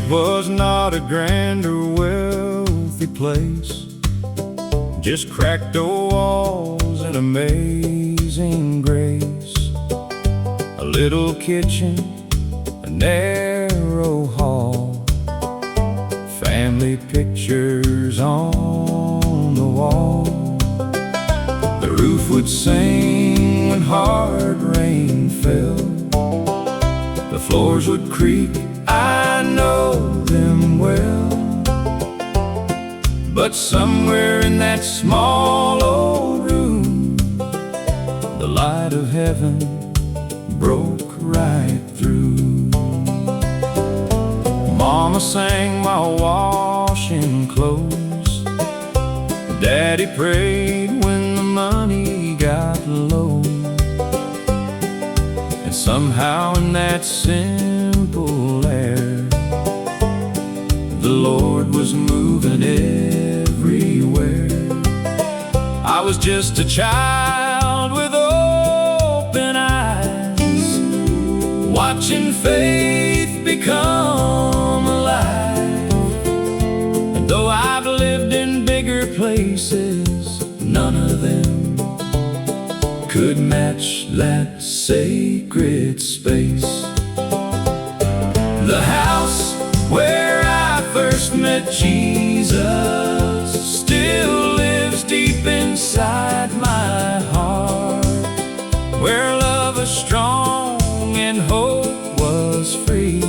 It was not a grand or wealthy place, just cracked old walls and amazing grace. A little kitchen, a narrow hall, family pictures on the wall. The roof would sing when hard rain fell, the floors would creak, I know them well. But somewhere in that small old room, the light of heaven broke right through. Mama sang while washing clothes, Daddy prayed when the money got low. And somehow in that simple air, the Lord was moving everywhere. I was just a child with open eyes, watching faith become alive. And though I've lived in bigger places, none of them could match that sacred space. The house where I first met Jesus still lives deep inside my heart, where love was strong and hope was free,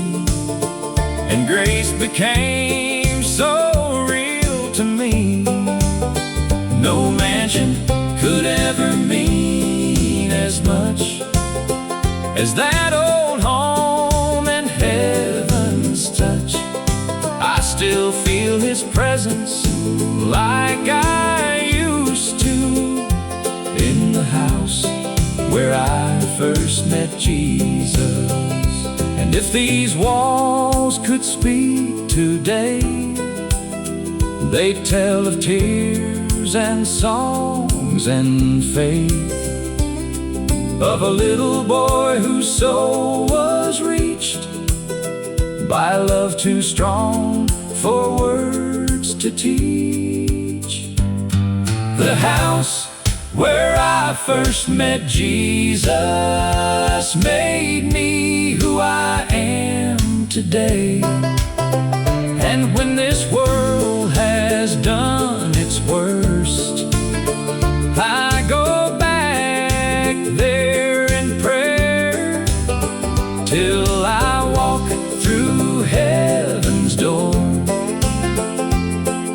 and grace became so real to me. No mansion could ever mean as much as that old home and heaven's touch. I still feel His presence like I used to in the house where I first met Jesus. And if these walls could speak today, they'd tell of tears and songs and faith, of a little boy whose soul was reached by love too strong for words to teach. The house where I first met Jesus made me who I am today. And when this world has done its worst, I go back there in prayer till I walk through heaven's door.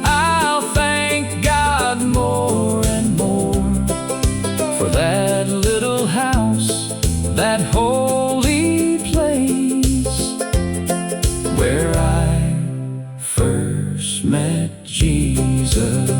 I'll thank God more and more for that little house, that holy place where I first met Jesus.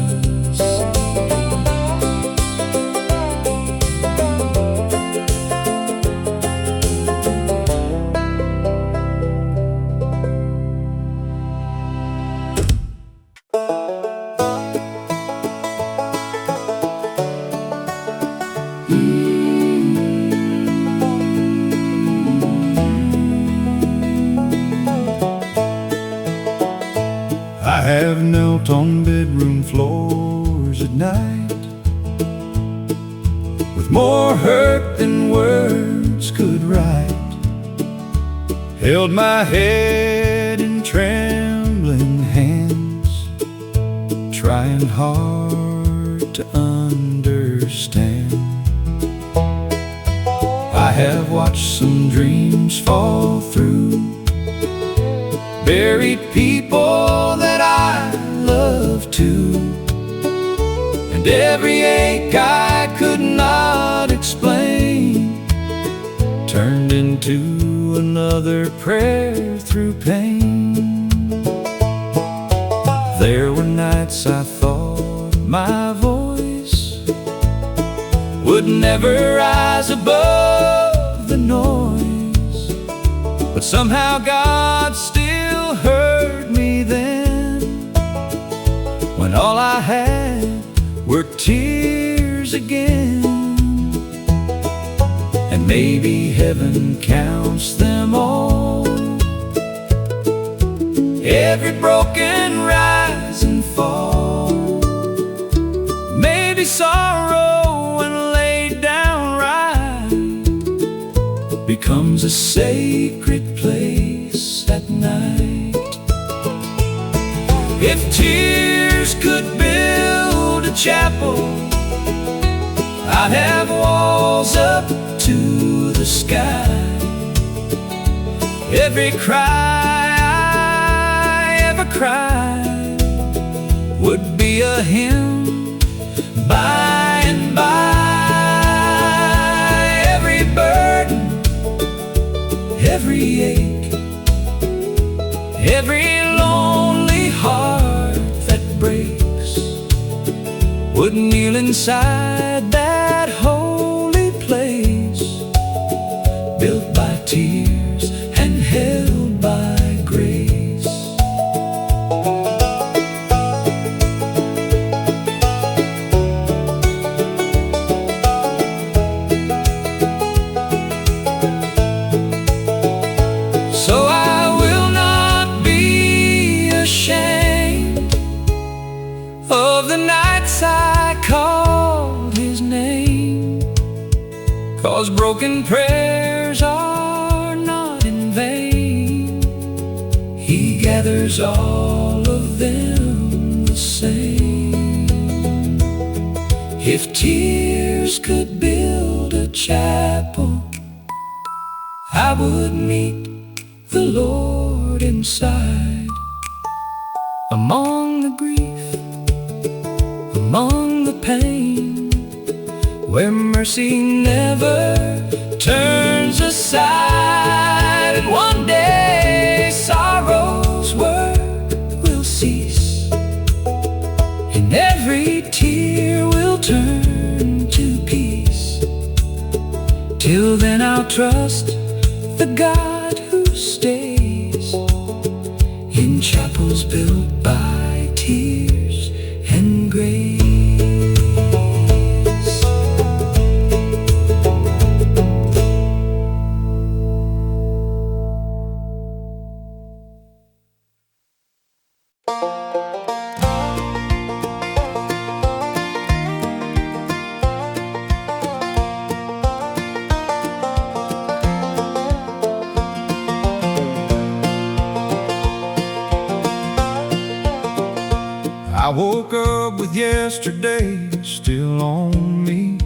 I have knelt on bedroom floors at night, with more hurt than words could write, held my head in trembling hands, trying hard to understand. I have watched some dreams fall through, buried people that I love too, and every ache I could not explain turned into another prayer through pain. There were nights I thought my voice would never rise above the noise, but somehow God still heard me then, when all I had were tears again. And maybe heaven counts them all, every broken rise and fall. Maybe sorrow when laid down right becomes a sacred place at night. If tears could build a chapel, I'd have walls up to the sky. Every cry I ever cried would be a hymn by and by. Every burden, every ache, every lonely heart that breaks would kneel inside that holy place, built by tears and held by grace. So I will not be ashamed of the nights I called His name, 'cause broken prayers are not in vain. He gathers all of them the same. If tears could build a chapel, I would meet the Lord inside. Among the grief, among the pain, where mercy never turns aside. And one day sorrow's work will cease, and every tear will turn to peace. Till then I'll trust the God who stays in chapels built by tears and grace. I woke up with yesterday still on me,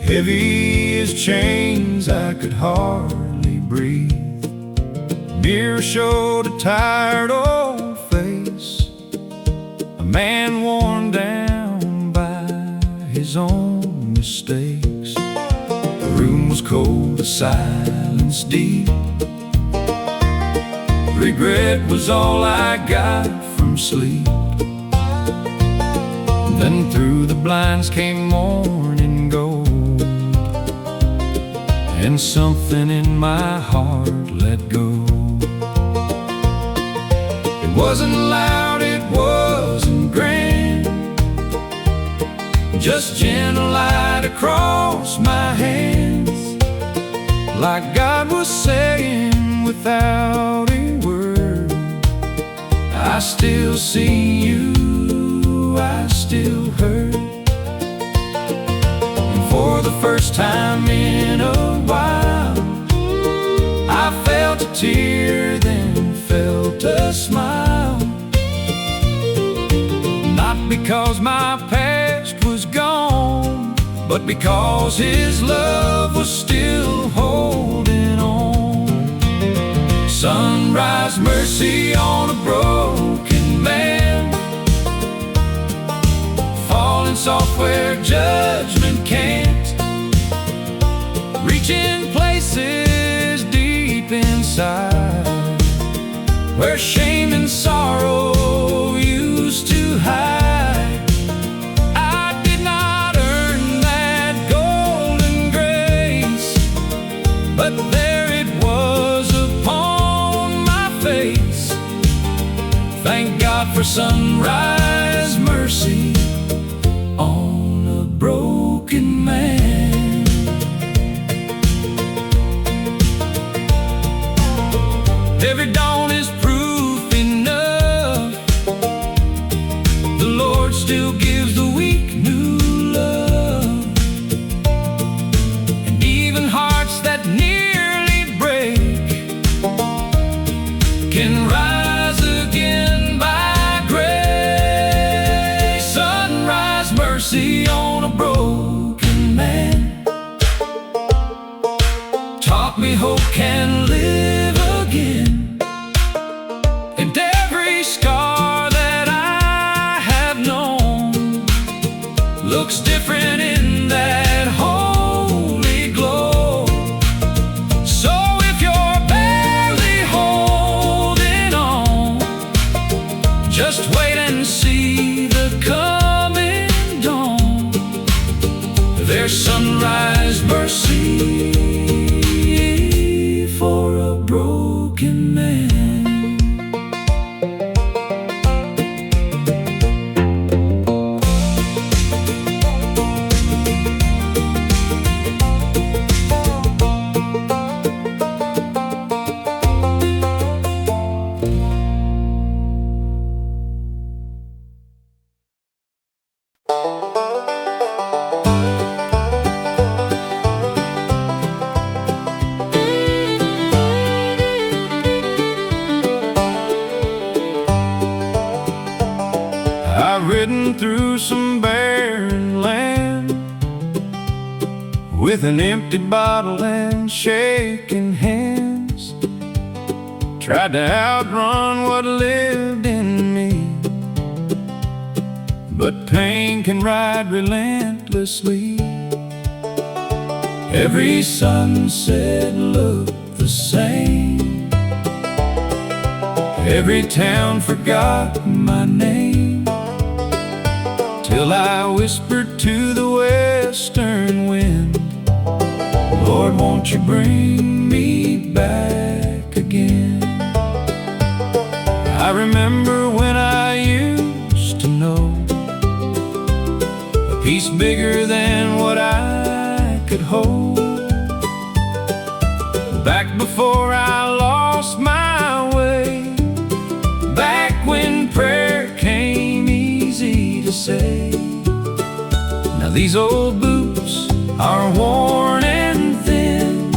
heavy as chains, I could hardly breathe. Mirror showed a tired old face, a man worn down by his own mistakes. The room was cold, the silence deep. Regret was all I got from sleep. Then through the blinds came morning gold, and something in my heart let go. It wasn't loud, it wasn't grand, just gentle light across my hands, like God was saying without a word, I still see you, I still hurt. And for the first time in a while, I felt a tear, then felt a smile. Not because my past was gone, but because His love was still holding on. Sunrise mercy on a broken man, falling soft where judgment can't, reaching places deep inside, where shame and sorrow used to hide. I did not earn that golden grace, but there it was upon my face. Thank God for sunrise mercy on a broken there's sunrise mercy for a broken man. I've ridden through some barren land with an empty bottle and shaking hands. Tried to outrun what lived in me, but pain can ride relentlessly. Every sunset looked the same. Every town forgot my name, till I whispered to the western wind, Lord, won't you bring me back again? I remember when I used to know a peace bigger than what I could hold. Back before I lost my way, back when prayer came easy to say. Now these old boots are worn and thin,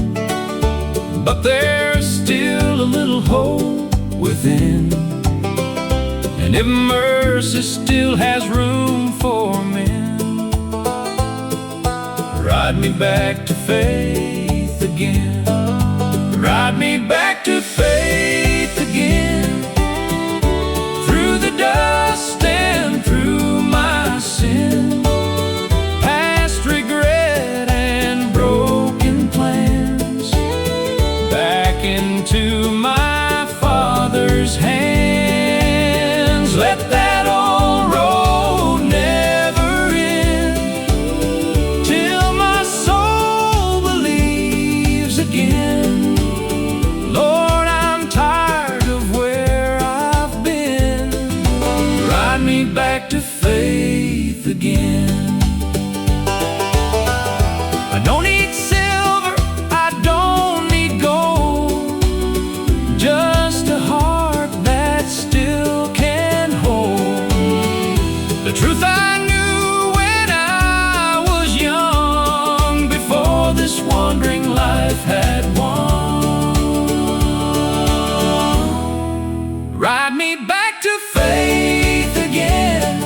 but there's still a little hope within. And if mercy still has room for men, ride me back to faith again. Ride me back to faith again, through the dust and through my sin, past regret and broken plans, back into my Father's hands. Let that old road never end, till my soul believes again. Lord, I'm tired of where I've been. Ride me back to faith again. I don't need silver, I don't need gold, just a heart that still can hold the truth I knew when I was young, before this wandering life had won. Ride me back to faith again,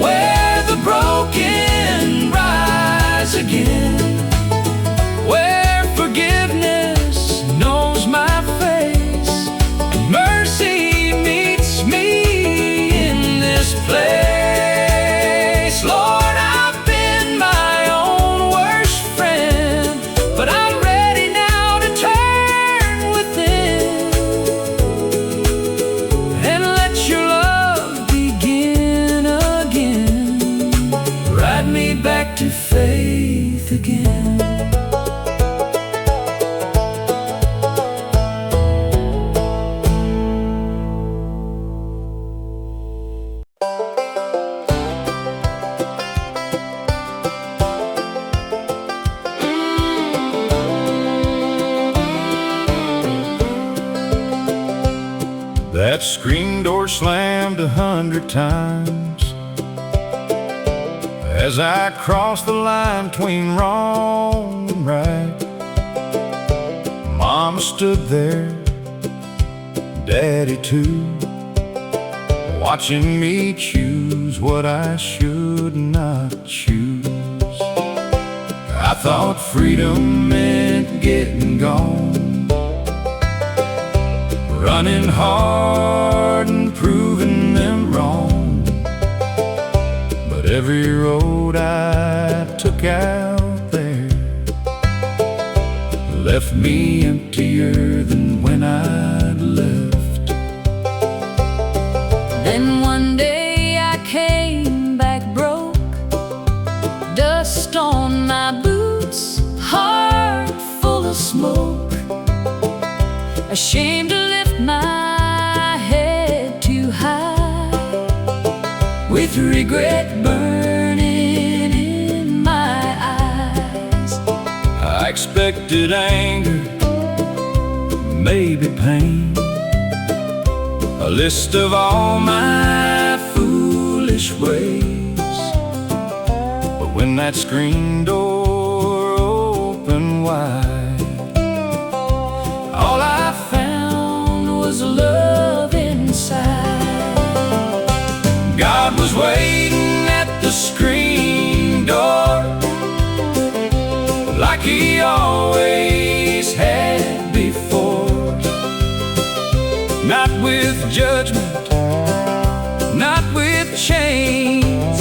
where the broken rise again, where forgiveness knows my face, and mercy meets me in this place. Lord, I've been my own worst friend, but I'm ready now to turn within and let your love begin again. Ride me back to faith again. That screen door slammed 100 times as I crossed the line between wrong and right. Mama stood there, Daddy too, watching me choose what I should not choose. I thought freedom meant getting gone, running hard and proving them wrong. But every road I took out there left me emptier than when I'd left. Then one day I came back broke, dust on my boots, heart full of smoke, ashamed to lift my head too high, with regret burning in my eyes. I expected anger, maybe pain, a list of all my foolish ways. But when that screen door opened wide, all I found was love inside. God was waiting at the screen door, like He always had before. Not with judgment, not with chains,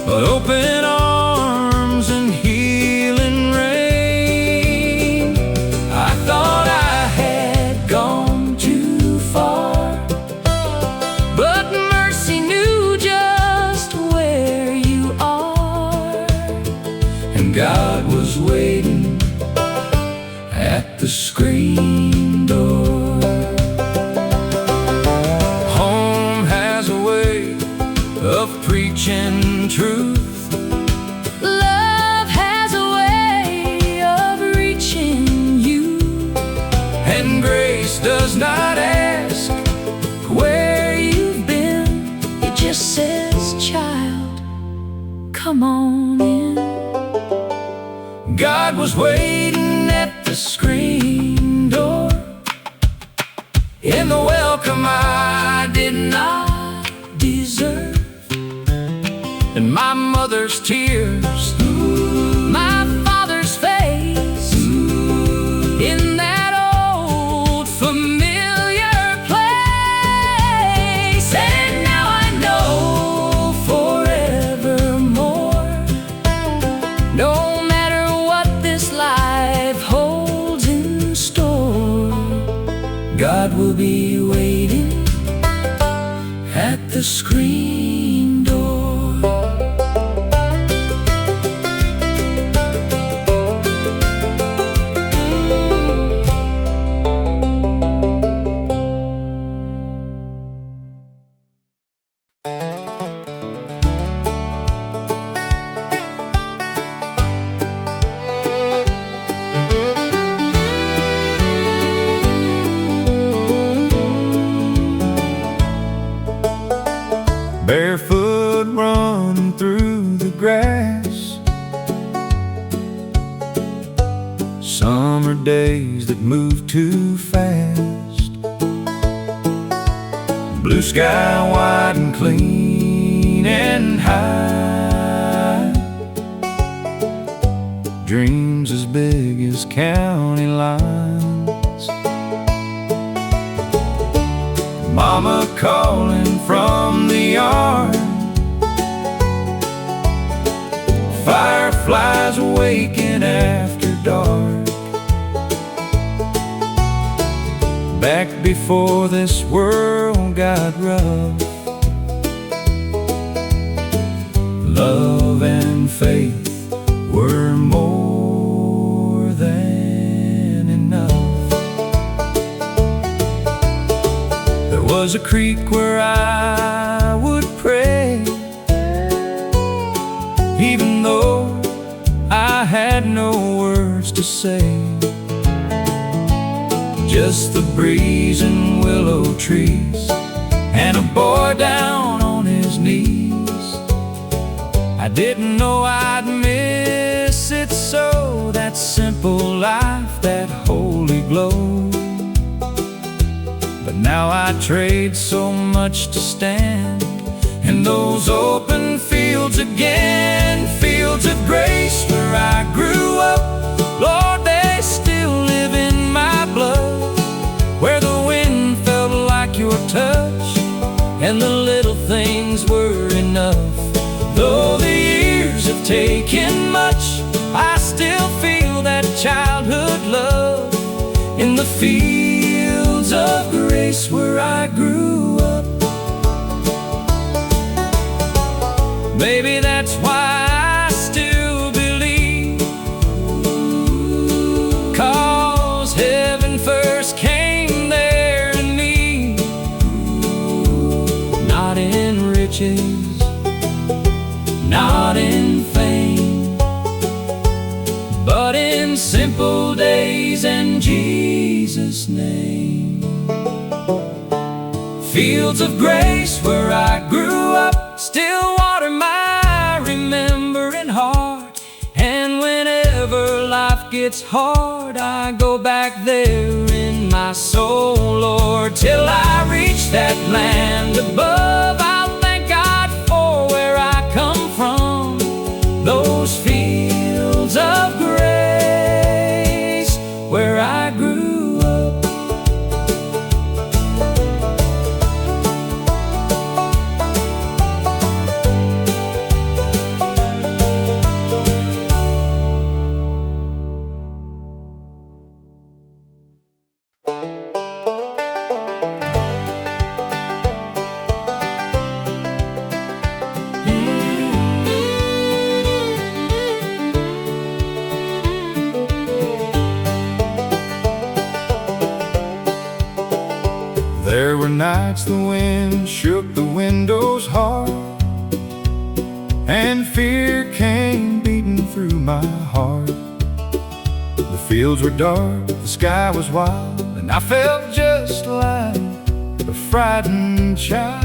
but open arms and healing rain. I thought I had gone too far, but mercy knew just where you are. And God was waiting at the screen door. Of preaching truth, love has a way of reaching you, and grace does not ask where you've been. It just says, child, come on in. God was waiting at the screen door, in the welcome I did not deserve. And my mother's tears, my father's face, in that old familiar place. And now I know forevermore, no matter what this life holds in store, God will be waiting at the screen door. Barefoot running through the grass, summer days that move too fast, blue sky wide and clean and high, dreams as big as county lines, mama calling from the yard, fireflies awaken after dark. Back before this world got rough, love and faith were more than enough. There was a creek where I would pray, even though I had no words to say. Just the breeze and willow trees, and a boy down on his knees. I didn't know I'd miss it so, that simple life, that holy glow. But now I trade so much to stand in those open fields again, fields of grace where I grew up. Lord, they still live in my blood, where the wind felt like your touch, and the little things were enough. Though the years have taken much, I still feel that childhood love in the fields of grace where I grew up. Maybe that's why I still in Jesus' name. Fields of grace where I grew up, still water my remembering heart. And whenever life gets hard, I go back there in my soul, Lord. Till I reach that land above, I'll thank God for where I come from. Those fields of grace where I grew up. There were nights the wind shook the windows hard, and fear came beating through my heart. The fields were dark, the sky was wild, and I felt just like a frightened child.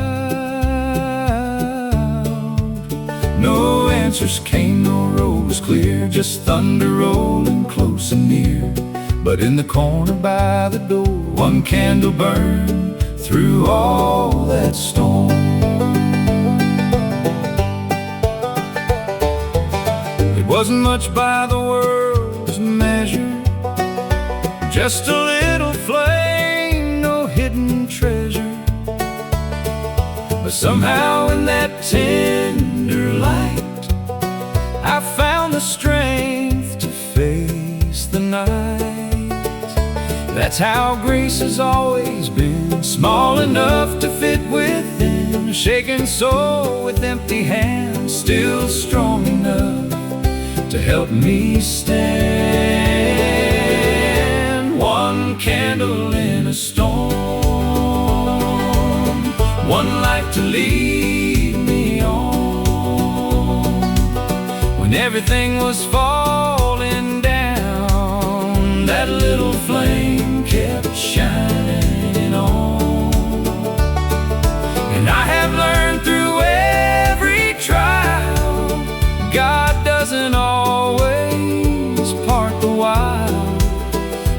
No answers came, no road was clear, just thunder rolling close and near. But in the corner by the door, one candle burned through all that storm. It wasn't much by the world's measure, just a little flame, no hidden treasure. But somehow in that tender light, I found the strength to face the night. That's how grace has always been, small enough to fit within, a shaken soul with empty hands, still strong enough to help me stand. One candle in a storm, one light to lead me on. When everything was falling down, that little flame kept shining on. And I have learned through every trial, God doesn't always part the while.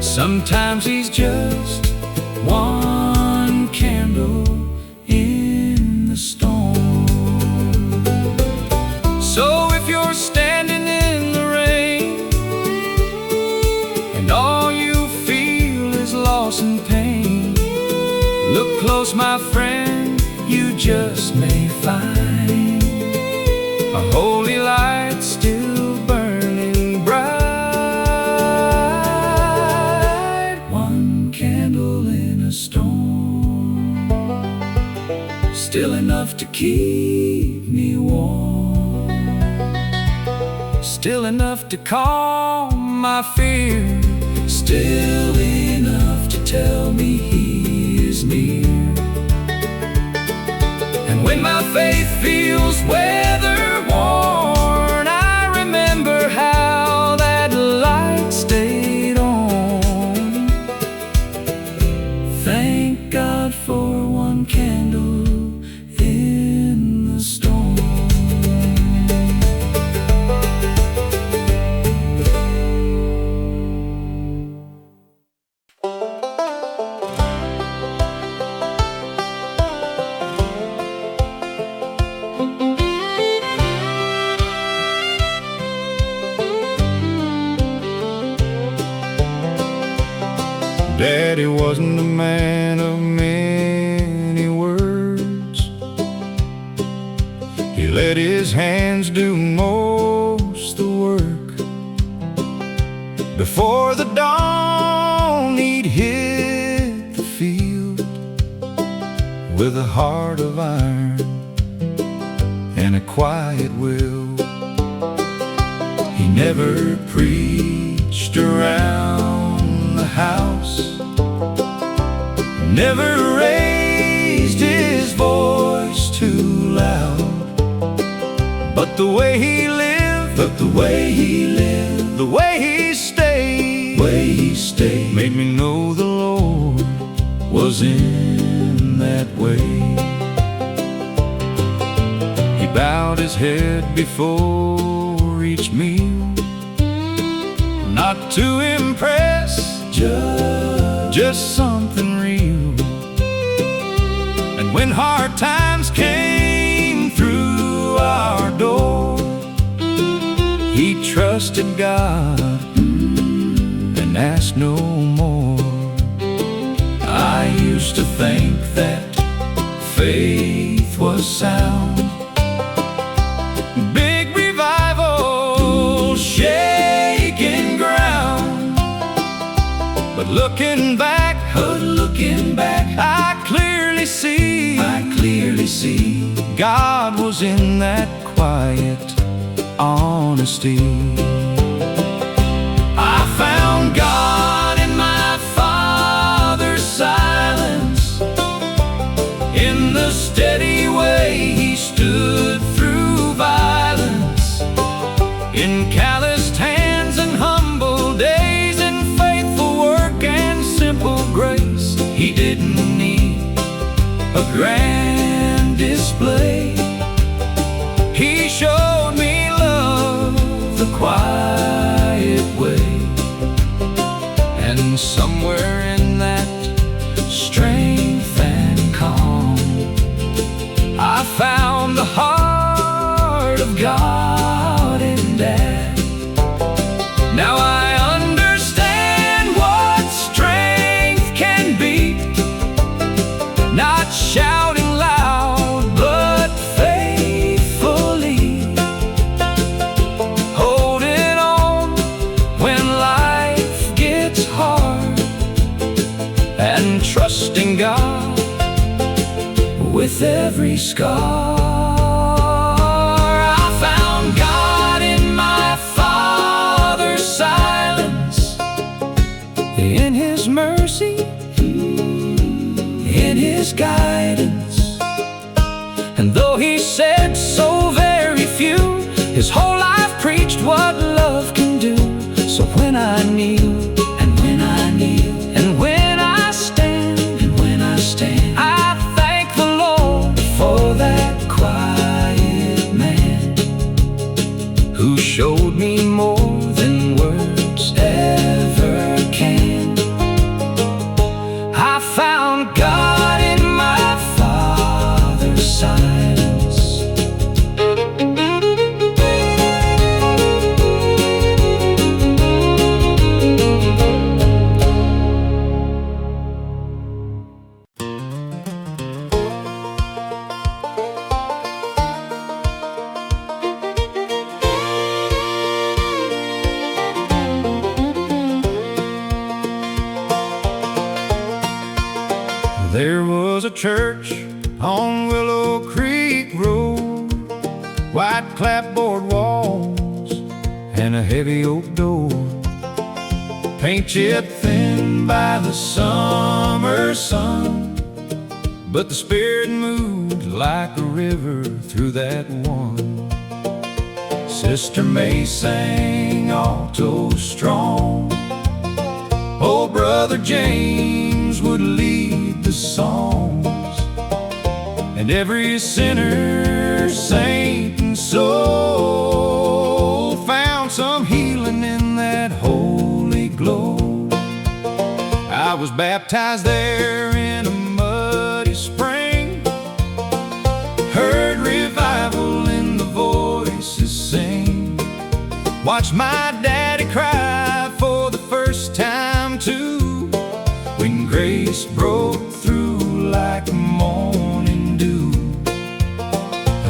Sometimes He's just one candle in the storm. So if you're standing in the rain, and all you feel is loss and pain, look close, my friend, you just may find a holy light still burning bright. One candle in a storm, still enough to keep me warm, still enough to calm my fear, still enough to tell me He is near. And when my faith feels weather worn, I remember how that light stayed on. Thank God for one candle in the storm. Daddy wasn't a man of many words. He let his hands do most the work. Before the dawn, he'd hit the field with a heart of iron and a quiet will. He never preached around the house, never raised his voice too loud. But the way he lived, the way he stayed, he stayed. Made me know the Lord was in that way. He bowed his head before each meal, not to impress, just something real. And when hard times came through our door, he trusted God and asked no more. I used to think that faith was sound, big revival, shaking ground. But looking back, I clearly see God was in that quiet honesty. I found God in my Father's silence, in the steady way he stood through violence, in calloused hands and humble days, in faithful work and simple grace. He didn't need a grand display. He showed me love the quiet way. And somewhere in that strength and calm, I found the heart of God in that. Now I understand what strength can be, not shouting loud, but faithfully holding on when life gets hard, and trusting God with every scar. I found God in my Father's silence, in his mercy, in his guidance. And though he said so very few, his whole life preached what love can do. So when I kneel, and when I kneel, and when I stand, I thank the Lord for that quiet man who showed me more than words ever can. I found God in my Father's silence. There was a church on Willow Creek Road, white clapboard walls and a heavy oak door, paint chipped thin by the summer sun. But the Spirit moved like a river through that one. Sister May sang alto strong, old Brother James would lead the songs, and every sinner, saint, and soul found some healing in that holy glow. I was baptized there in a muddy spring, heard revival in the voices sing, watched my daddy cry for the first time too, when grace broke through like morning dew.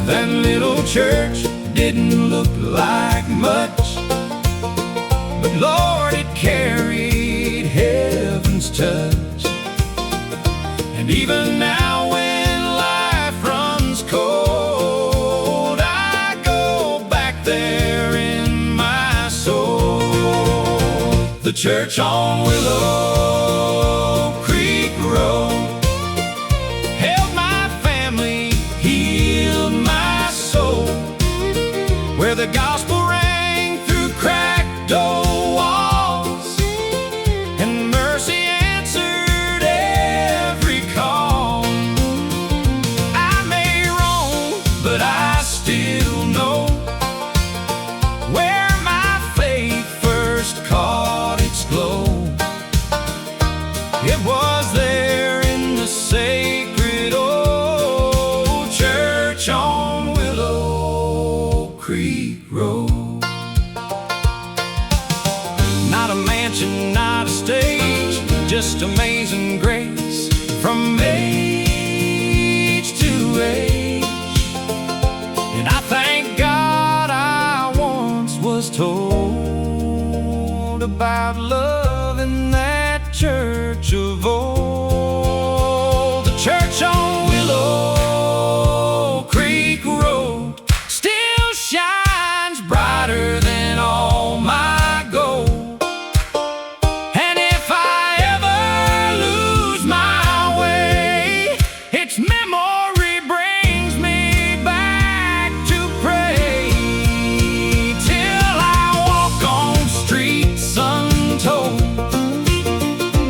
That little church didn't look like much, but Lord, it carried heaven's touch. And even now when life runs cold, I go back there in my soul. The church on Willow Creek Road held my family, healed my soul, where the gospel rang through cracked old walls mansion, not a stage, just amazing grace from age to age. And I thank God I once was told about love in that church of old. The church on Willow Creek Road still shines brighter than all my gold. And if I ever lose my way, its memory brings me back to pray, till I walk on streets untold.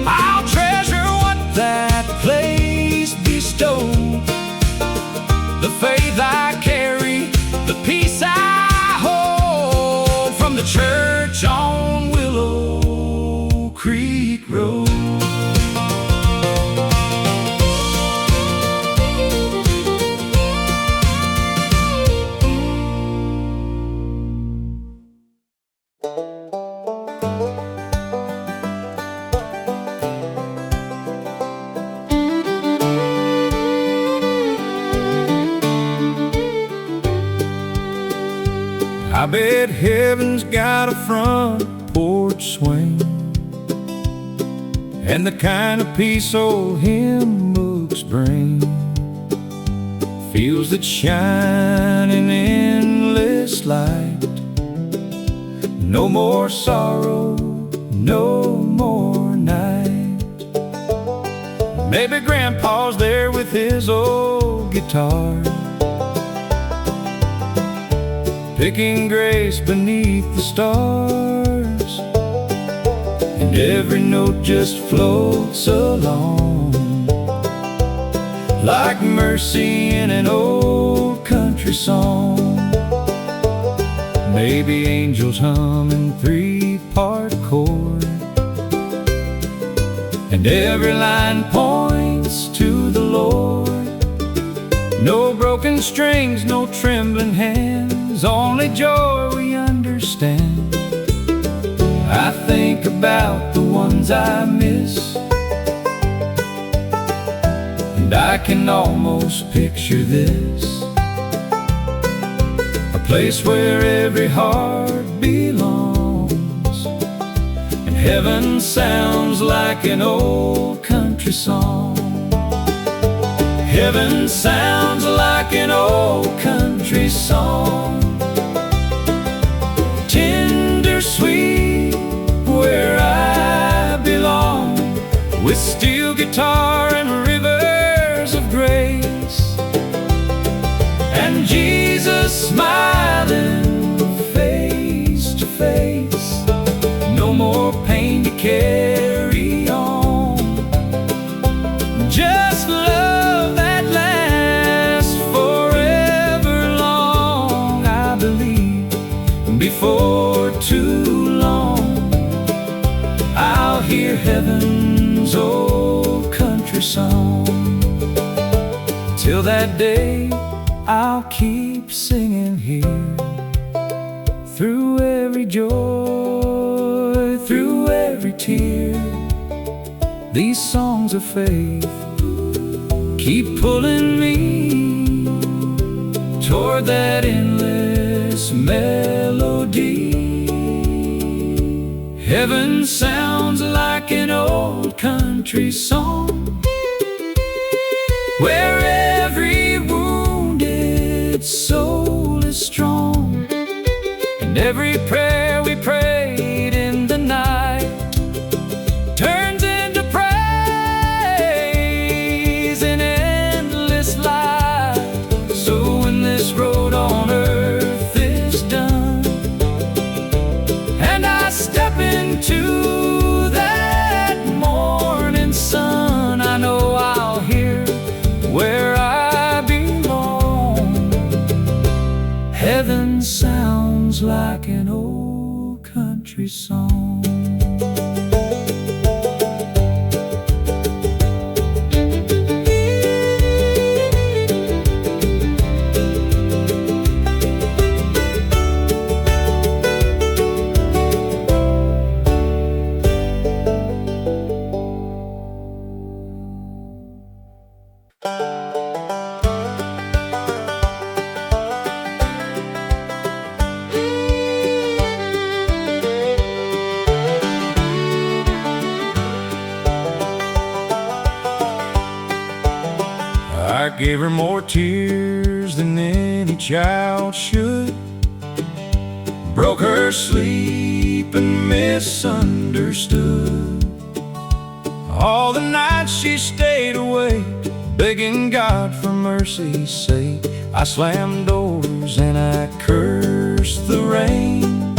I'll treasure what that place bestowed, the faith I carry, the peace I hold, from the church on Willow Creek Road. I bet heaven's got a front porch swing, and the kind of peace old hymn books bring, fields that shine in endless light. No more sorrow, no more night. Maybe Grandpa's there with his old guitar, picking grace beneath the stars, and every note just floats along like mercy in an old country song. Maybe angels hum in three-part chord, and every line points to the Lord. No broken strings, no trembling hands, only joy we understand. I think about the ones I miss, and I can almost picture this, a place where every heart belongs, and heaven sounds like an old country song. Heaven sounds like an old country song, tender sweet where I belong, with steel guitar and rivers of grace, and Jesus smiling face to face. No more pain to carry on, just love that lasts forever long. I believe before too long I'll hear heaven's old country song. Till that day I'll keep singing here, through every joy, through every tear. These songs of faith keep pulling me toward that endless melody. Heaven sounds like an old country song, where every wounded soul is strong, and every prayer we prayed in the night turns into praise in endless light. So when this road on earth is done, and I step into that morning sun, I know I'll hear where I belong. Heaven sounds like an old country song. gave her more tears than any child should, broke her sleep and misunderstood. All the nights she stayed awake, begging God for mercy's sake, I slammed doors and I cursed the rain,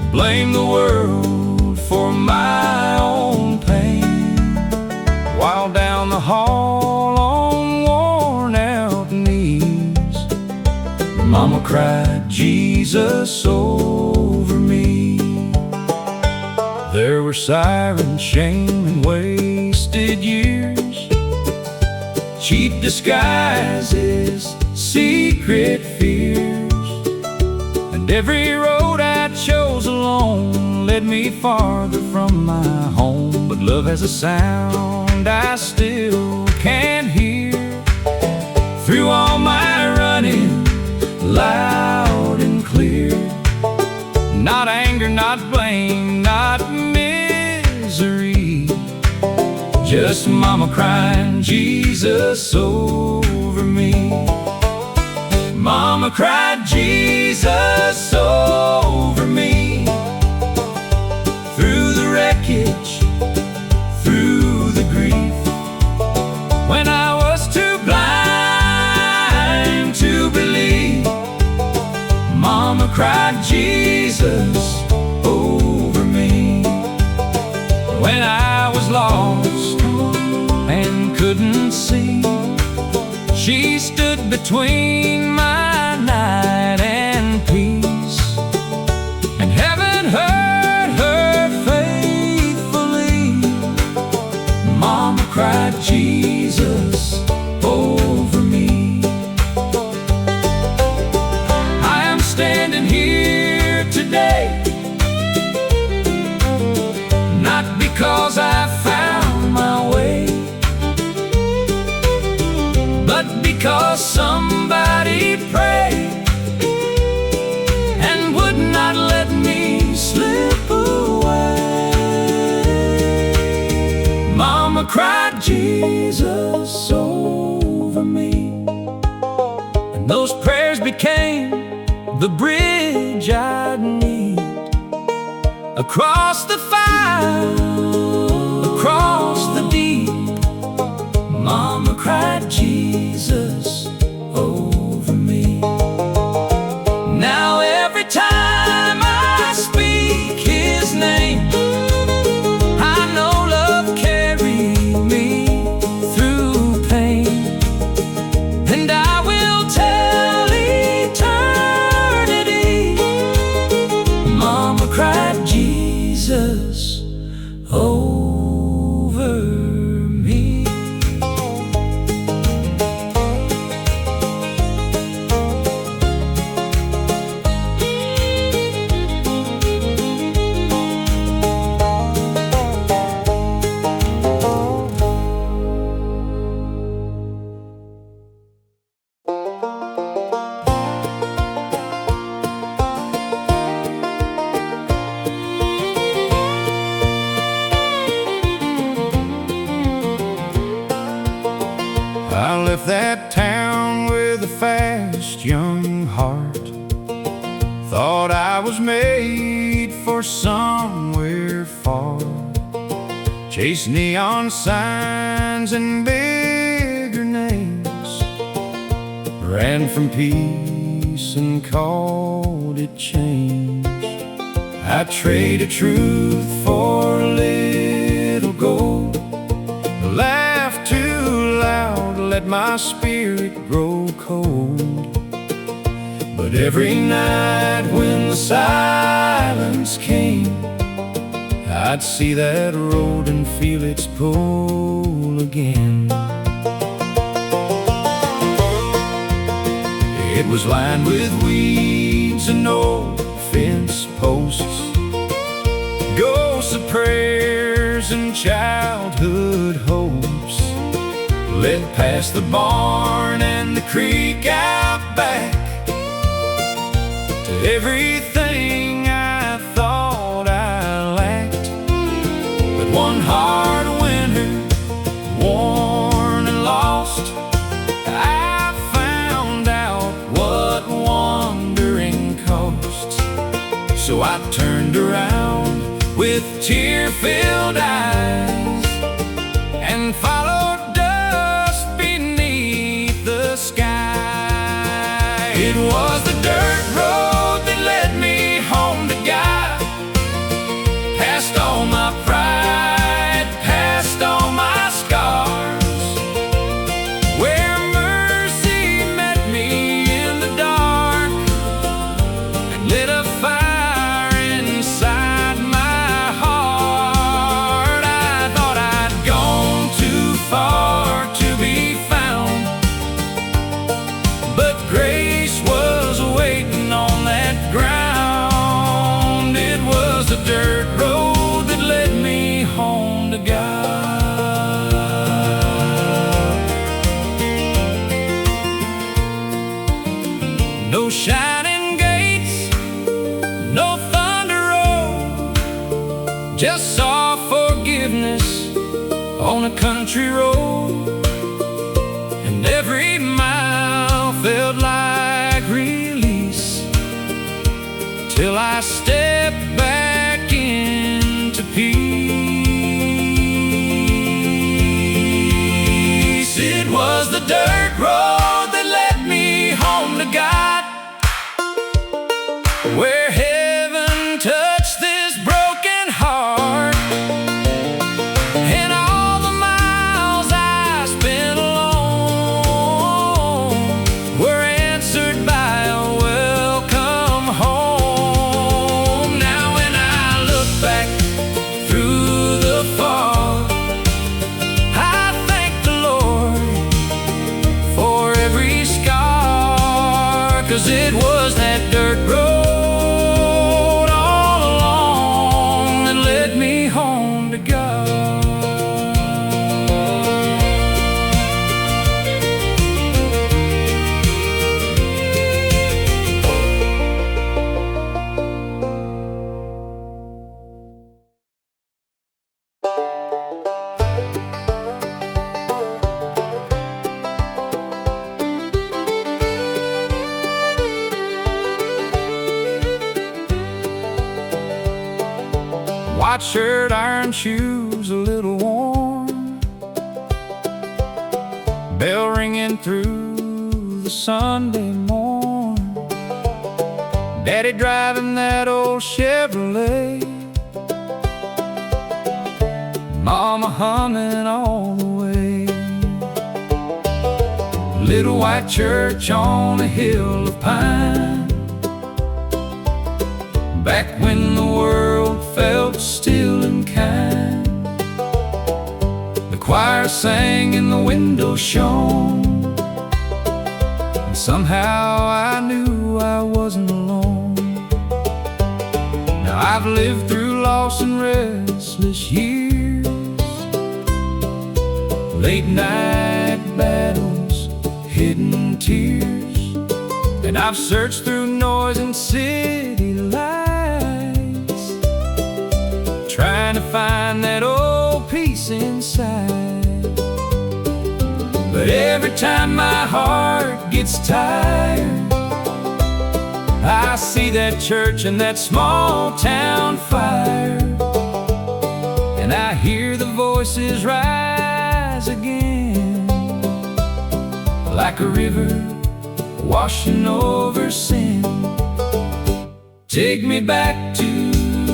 blamed the world for my own pain, while down the hall on worn-out knees, Mama cried Jesus over me. There were sirens, shame, and wasted years, cheap disguises, secret fears, and every road I chose alone led me farther from my home. But love has a sound I still can't hear through all my running, loud and clear. Not anger, not blame, not misery, just Mama crying Jesus over me. Mama cried Jesus over me, through the wreckage, through the grief, when I was too blind to believe. Mama cried Jesus over me, when I was lost and couldn't see. She stood between my night and peace, and heaven heard her faithfully. Mama cried Jesus over me. I am standing here today, not because I found my way, but because somebody prayed and would not let me slip away. Mama cried Jesus over me, and those prayers became the bridge I'd need across the fire, across the deep. Mama cried Jesus over me. Now every time I speak His name, I know love carried me through pain, and I will tell eternity, Mama cried Jesus over me. I left that town with a fast young heart, thought I was made for somewhere far, chased neon signs and bigger names, ran from peace and called it change. I traded truth for a little gold, laughed too loud, let my spirit grow cold. But every night when the silence came, I'd see that road and feel its pull again. It was lined with weeds and old fence posts, ghosts of prayers and childhood hopes, led past the barn and the creek out back to everything I thought I lacked. But one hard winter, worn and lost, I turned around with tear-filled eyes and followed dust beneath the sky. It was the dirt road that led me home to God, past all my pride, past all my scars, where mercy met me in the dark and lit a fire inside my heart. I thought I'd gone too far to be found, but grace was waiting on that ground. It was the dirt road that led me home to God. No shining gates, no thunder road, just saw forgiveness on a country road. And every mile felt like release, till I stepped back into peace. It was the dirt road that led me home to God, where heaven touched this broken heart. And all the miles I spent alone were answered by a welcome home. Now when I look back through the fog, I thank the Lord for every scar, 'cause it was that dirt road all along that led me home to God. White shirt, iron shoes, a little worn, bell ringing through the Sunday morn, Daddy driving that old Chevrolet, Mama humming all the way. Little white church on a hill of pine, back when the world felt still and kind. The choir sang and the window shone, and somehow I knew I wasn't alone. Now I've lived through lost and restless years, late night battles, hidden tears, and I've searched through noise and city lights, trying to find that old peace inside. But every time my heart gets tired, I see that church and that small town fire, and I hear the voices rise again, like a river washing over sin. Take me back to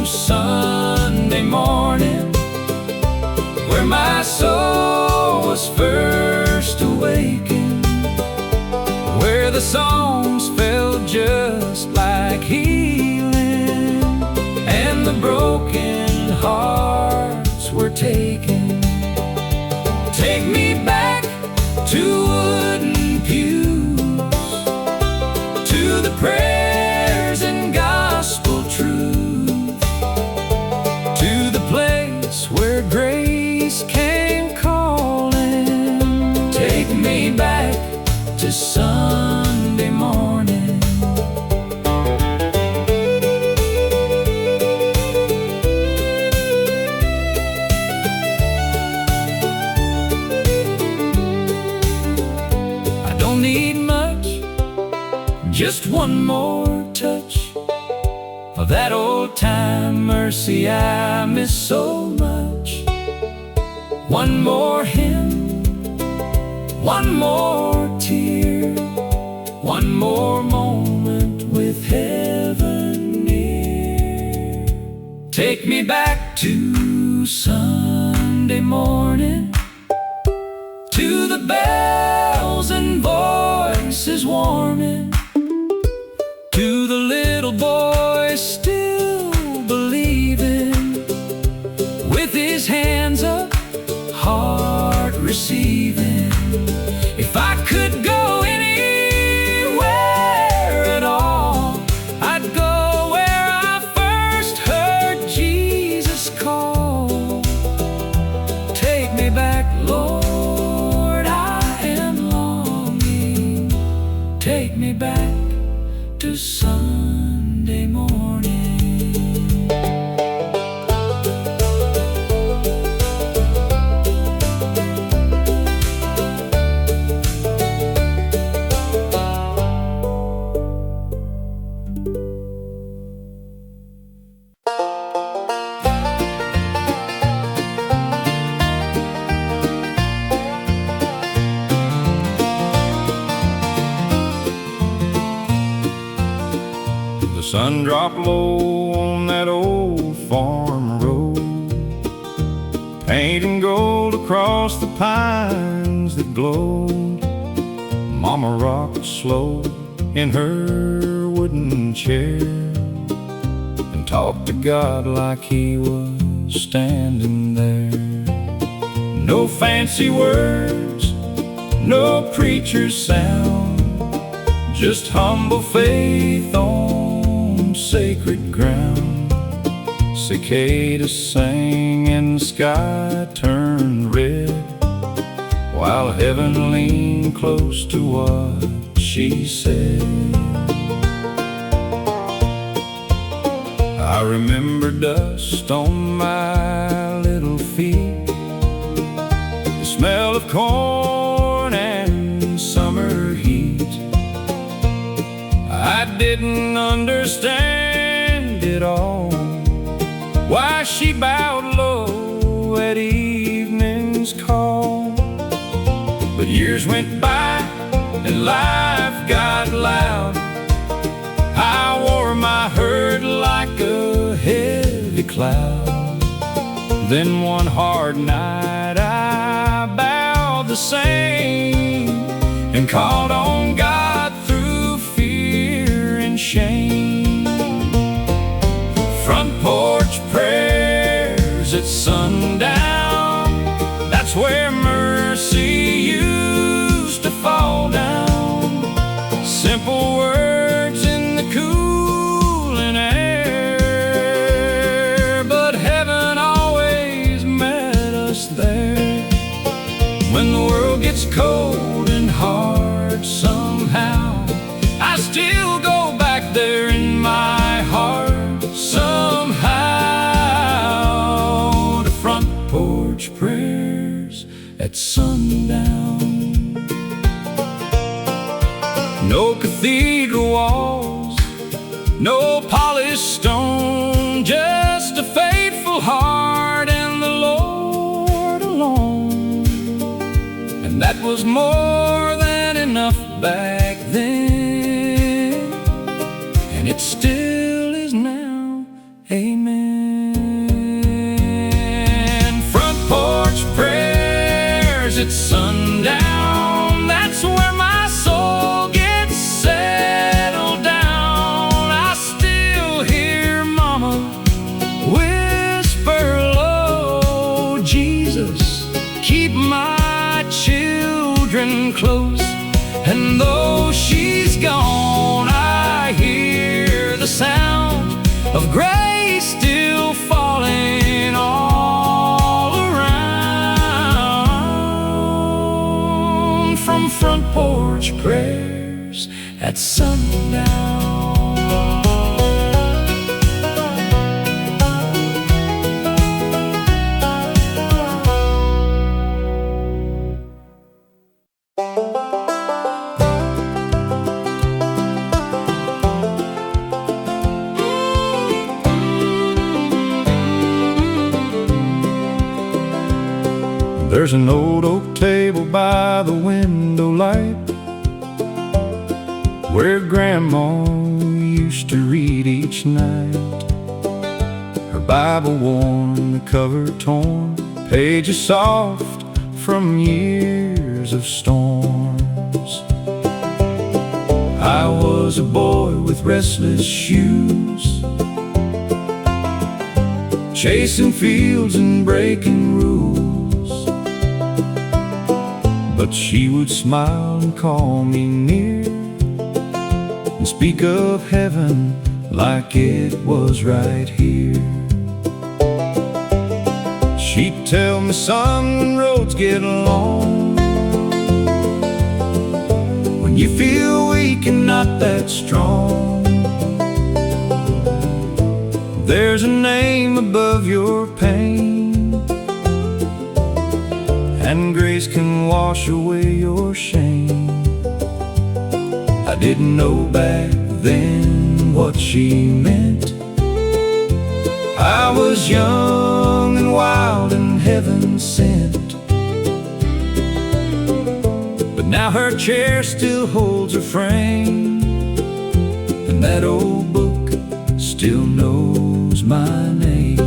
Sunday morning, where my soul was first awakened, where the songs felt just like healing, and the broken hearts were taken. Take me back to wooden pews, to the prayers and gospel truth, to the place where grace came calling. Take me back to Sunday morning. I don't need much, just one more touch of that old time mercy I miss so much. One more hymn, one more tear, one more moment with heaven near. Take me back to Sunday morning, to the bells and voices warming, to the little boy still believing, with his hands up, heart receiving. If I could go anywhere at all, I'd go where I first heard Jesus call. Take me back, Lord, I am longing. Take me back to Sunday morning. The sun dropped low on that old farm road, painting gold across the pines that glowed. Mama rocked slow in her wooden chair and talked to God like he was standing there. No fancy words, no preacher's sound, just humble faith on sacred ground. Cicadas sang and the sky turned red, while heaven leaned close to what she said. I remember dust on my little feet, the smell of corn and summer heat. I didn't understand it all, why she bowed low at evening's call. But years went by and life got loud. I wore my hurt like a heavy cloud. Then one hard night I bowed the same and called on God through fear and shame. Front porch prayers at sundown, that's where mercy used to fall down. Simple words in the cooling air, but heaven always met us there. When the world gets cold and hard somehow, I still go back there in my heart somehow, to front porch prayers at sundown. No cathedral walls, no polished stone, just a faithful heart and the Lord alone. And that was more than enough back then, and it still is now. Amen. Front porch prayers at sundown, that's where my soul gets settled down. I still hear Mama whisper low, Jesus, keep my children close. And though she's gone, I hear the sound of grace still falling all around. From front porch prayers at sundown. There's an old oak table by the window light where Grandma used to read each night. Her Bible worn, the cover torn, pages soft from years of storms. I was a boy with restless shoes, chasing fields and breaking rules. But she would smile and call me near and speak of heaven like it was right here. She'd tell me, son, when roads get long, when you feel weak and not that strong, there's a name above your pain, and grace can wash away your shame. I didn't know back then what she meant. I was young and wild and heaven sent. But now her chair still holds her frame, and that old book still knows my name.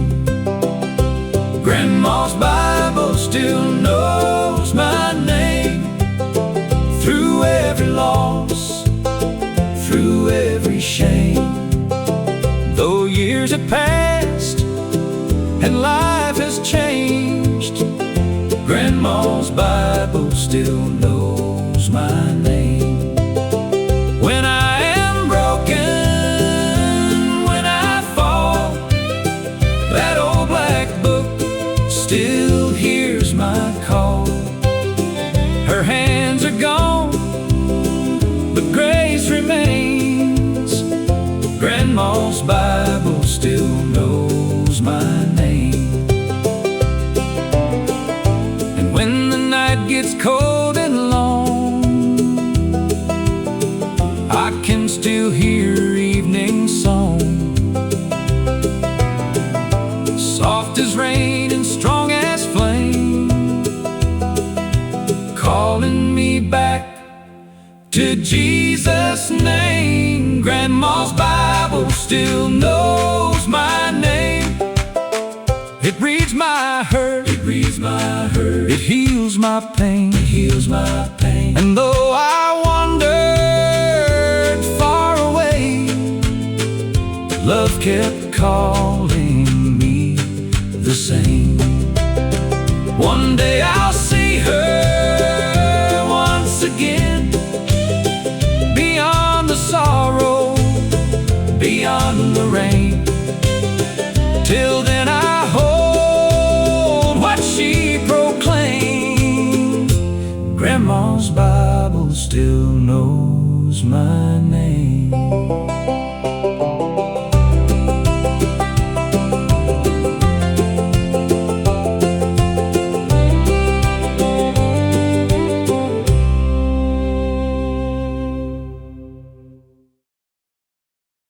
Grandma's Bible still knows my name. Through every loss, through every shame, though years have passed and life has changed, Grandma's Bible still knows my name. When I am broken, when I fall, that old black book still hears my call. Her hands are gone, but grace remains. Grandma's Bible still knows my name. And when the night gets cold and long, I can still hear her evening song, soft as rain and strong as flame, calling me back to Jesus' name. Grandma's Bible still knows my name. It reads my hurt, it reads my hurt, it heals my pain, it heals my pain. And though I wandered far away, love kept calling me the same. One day I'll see her once again, beyond the sorrow, beyond the rain. Till then I hold what she proclaimed. Grandma's Bible still knows my name.